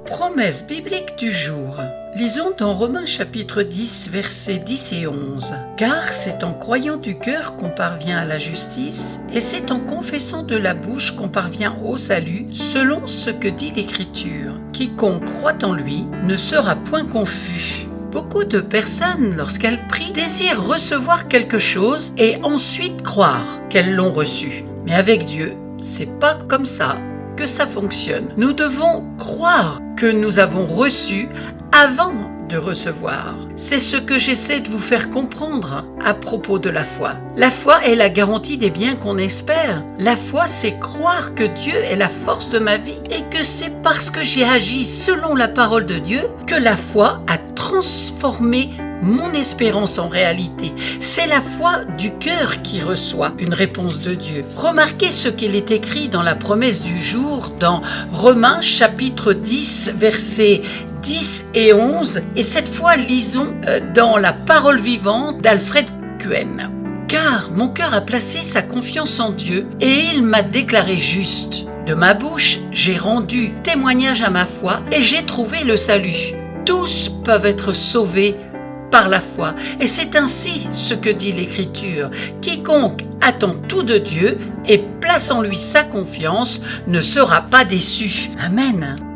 Promesse biblique du jour. Lisons dans Romains chapitre 10, versets 10 et 11. Car c'est en croyant du cœur qu'on parvient à la justice, et c'est en confessant de la bouche qu'on parvient au salut, selon ce que dit l'Écriture. Quiconque croit en lui ne sera point confus. Beaucoup de personnes, lorsqu'elles prient, désirent recevoir quelque chose et ensuite croire qu'elles l'ont reçu. Mais avec Dieu, c'est pas comme ça que ça fonctionne. Nous devons croire que nous avons reçu avant de recevoir. C'est ce que j'essaie de vous faire comprendre à propos de la foi. La foi est la garantie des biens qu'on espère. La foi, c'est croire que Dieu est la force de ma vie et que c'est parce que j'ai agi selon la parole de Dieu que la foi a transformé mon espérance en réalité. C'est la foi du cœur qui reçoit une réponse de Dieu. Remarquez ce qu'il est écrit dans la promesse du jour dans Romains chapitre 10, versets 10 et 11. Et cette fois, lisons dans la parole vivante d'Alfred Cohen. Car mon cœur a placé sa confiance en Dieu et il m'a déclaré juste. De ma bouche, j'ai rendu témoignage à ma foi et j'ai trouvé le salut. Tous peuvent être sauvés par la foi. Et c'est ainsi ce que dit l'Écriture. Quiconque attend tout de Dieu et place en lui sa confiance ne sera pas déçu. Amen.